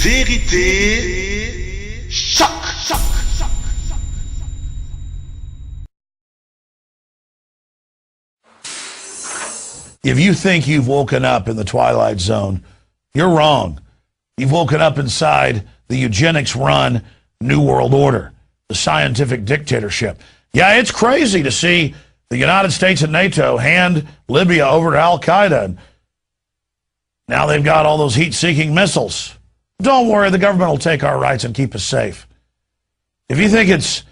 Vérité choc. If you think you've woken up in the Twilight Zone, you're wrong. You've woken up inside the eugenics-run New World Order, the scientific dictatorship. Yeah, it's crazy to see the United States and NATO hand Libya over to Al-Qaeda. And now they've got all those heat-seeking missiles. Don't worry, the government will take our rights and keep us safe. If you think it's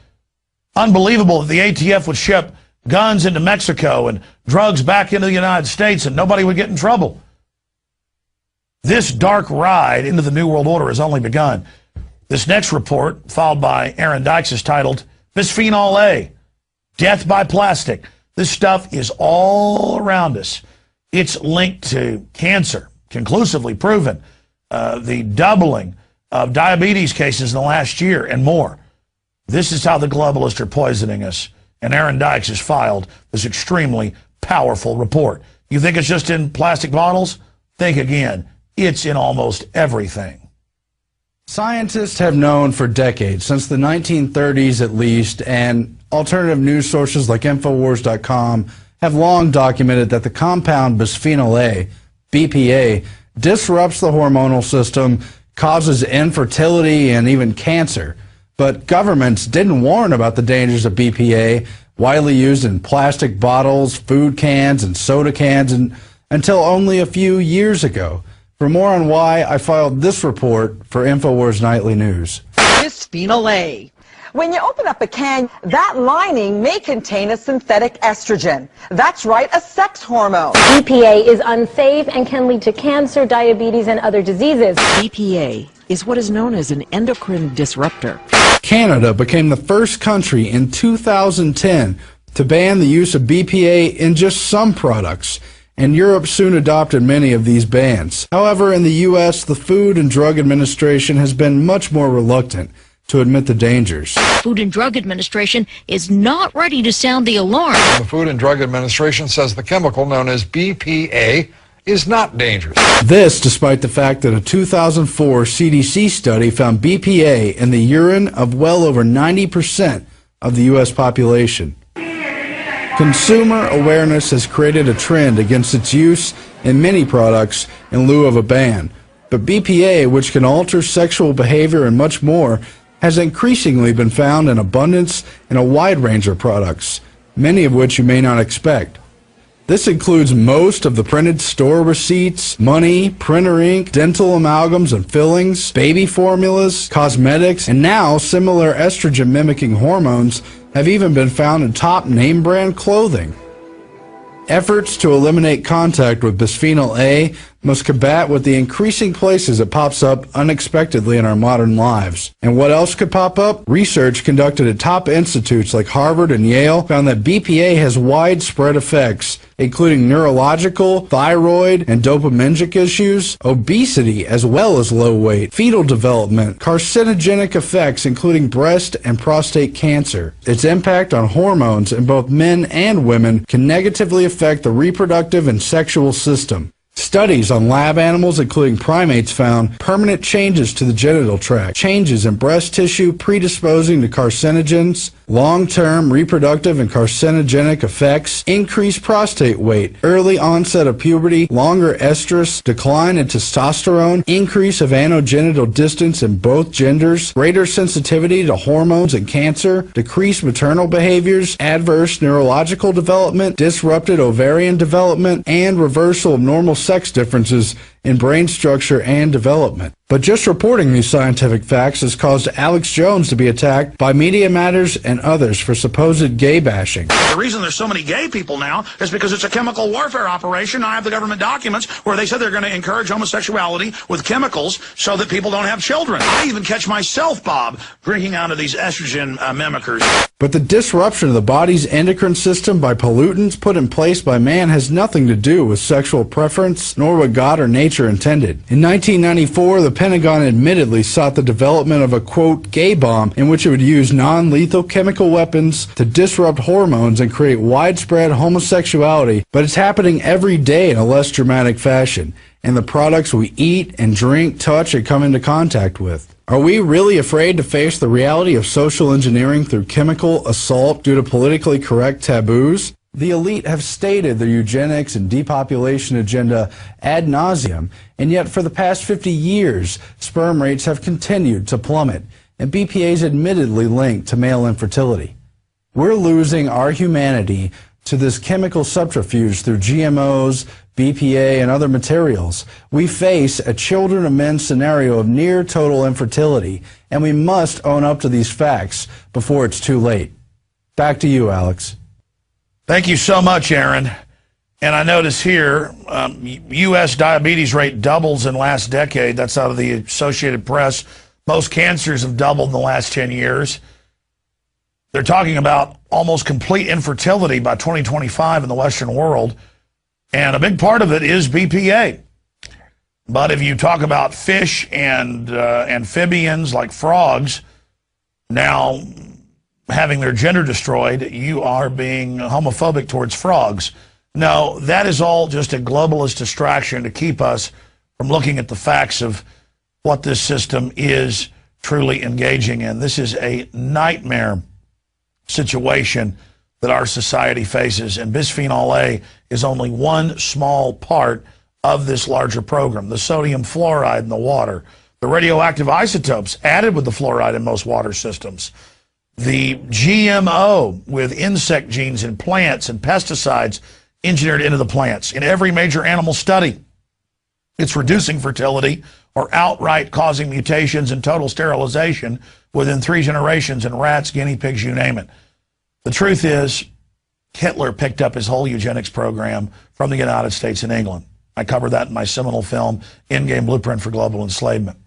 unbelievable that the ATF would ship guns into Mexico and drugs back into the United States and nobody would get in trouble, this dark ride into the New World Order has only begun. This next report, filed by Aaron Dykes, is titled Bisphenol A, Death by Plastic. This stuff is all around us. It's linked to cancer, conclusively proven, the doubling of diabetes cases in the last year and more. This is how the globalists are poisoning us. And Aaron Dykes has filed this extremely powerful report. You think it's just in plastic bottles? Think again. It's in almost everything. Scientists have known for decades, since the 1930s at least, and alternative news sources like Infowars.com have long documented that the compound bisphenol A, BPA, disrupts the hormonal system, causes infertility and even cancer. But governments didn't warn about the dangers of BPA, widely used in plastic bottles, food cans, and soda cans, until only a few years ago. For more on why, I filed this report for Infowars Nightly News. Bisphenol A. When you open up a can, that lining may contain a synthetic estrogen. That's right, a sex hormone. BPA is unsafe and can lead to cancer, diabetes, and other diseases. BPA is what is known as an endocrine disruptor. Canada became the first country in 2010 to ban the use of BPA in just some products, and Europe soon adopted many of these bans. However, in the U.S., the Food and Drug Administration has been much more reluctant to admit the dangers. Food and Drug Administration is not ready to sound the alarm. The Food and Drug Administration says the chemical known as BPA is not dangerous. This despite the fact that a 2004 CDC study found BPA in the urine of well over 90% of the U.S. population. Consumer awareness has created a trend against its use in many products in lieu of a ban. But BPA, which can alter sexual behavior and much more, has increasingly been found in abundance in a wide range of products, many of which you may not expect. This includes most of the printed store receipts, money, printer ink, dental amalgams and fillings, baby formulas, cosmetics, and now similar estrogen-mimicking hormones have even been found in top name-brand clothing. Efforts to eliminate contact with bisphenol A must combat with the increasing places it pops up unexpectedly in our modern lives. And what else could pop up? Research conducted at top institutes like Harvard and Yale found that BPA has widespread effects, including neurological, thyroid, and dopaminergic issues, obesity as well as low weight, fetal development, carcinogenic effects including breast and prostate cancer. Its impact on hormones in both men and women can negatively affect the reproductive and sexual system. Studies on lab animals, including primates, found permanent changes to the genital tract, changes in breast tissue predisposing to carcinogens, long-term reproductive and carcinogenic effects, increased prostate weight, early onset of puberty, longer estrus, decline in testosterone, increase of anogenital distance in both genders, greater sensitivity to hormones and cancer, decreased maternal behaviors, adverse neurological development, disrupted ovarian development, and reversal of normal sex differences in brain structure and development. But just reporting these scientific facts has caused Alex Jones to be attacked by Media Matters and others for supposed gay bashing. The reason there's so many gay people now is because it's a chemical warfare operation. I have the government documents where they said they're going to encourage homosexuality with chemicals so that people don't have children. I even catch myself, Bob, drinking out of these estrogen mimickers. But the disruption of the body's endocrine system by pollutants put in place by man has nothing to do with sexual preference, nor what God or nature intended. In 1994, the Pentagon admittedly sought the development of a, quote, gay bomb in which it would use non-lethal chemical weapons to disrupt hormones and create widespread homosexuality, but it's happening every day in a less dramatic fashion. in the products we eat and drink, touch, and come into contact with. Are we really afraid to face the reality of social engineering through chemical assault due to politically correct taboos? The elite have stated their eugenics and depopulation agenda ad nauseum, and yet for the past 50 years, sperm rates have continued to plummet, and BPA is admittedly linked to male infertility. We're losing our humanity to this chemical subterfuge through GMOs, BPA, and other materials. We face a children of men scenario of near total infertility, and we must own up to these facts before it's too late. Back to you, Alex. Thank you so much, Aaron. And I notice here, U.S. diabetes rate doubles in last decade. That's out of the Associated Press. Most cancers have doubled in the last 10 years. They're talking about almost complete infertility by 2025 in the Western world. And a big part of it is BPA. But if you talk about fish and amphibians like frogs, now having their gender destroyed, you are being homophobic towards frogs. No, that is all just a globalist distraction to keep us from looking at the facts of what this system is truly engaging in. This is a nightmare situation that our society faces, and bisphenol A is only one small part of this larger program. The sodium fluoride in the water, the radioactive isotopes added with the fluoride in most water systems, the GMO with insect genes in plants and pesticides engineered into the plants. In every major animal study, it's reducing fertility or outright causing mutations and total sterilization within 3 generations in rats, guinea pigs, you name it. The truth is, Hitler picked up his whole eugenics program from the United States and England. I covered that in my seminal film, Endgame Blueprint for Global Enslavement.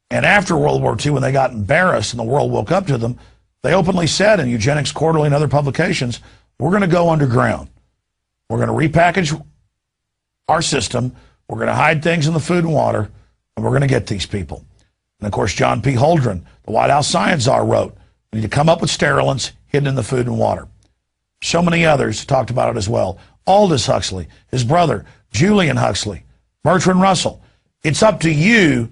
And after World War II, when they got embarrassed and the world woke up to them, they openly said in Eugenics Quarterly and other publications, we're going to go underground. We're going to repackage our system. We're going to hide things in the food and water, and we're going to get these people. And of course, John P. Holdren, the White House science czar, wrote, we need to come up with sterilants hidden in the food and water. So many others talked about it as well. Aldous Huxley, his brother, Julian Huxley, Bertrand Russell. It's up to you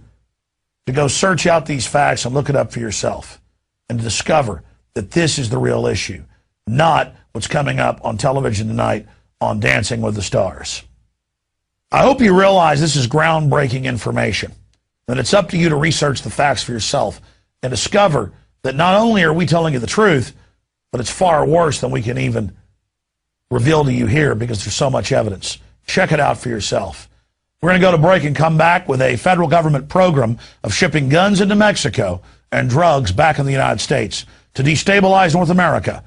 to go search out these facts and look it up for yourself and to discover that this is the real issue, not what's coming up on television tonight on Dancing with the Stars. I hope you realize this is groundbreaking information, that it's up to you to research the facts for yourself and discover that not only are we telling you the truth, but it's far worse than we can even reveal to you here because there's so much evidence. Check it out for yourself. We're going to go to break and come back with a federal government program of shipping guns into Mexico and drugs back in the United States to destabilize North America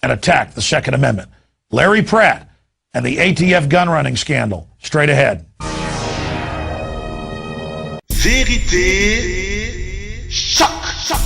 and attack the Second Amendment. Larry Pratt and the ATF gun running scandal. Straight ahead. Vérité, choc, choc.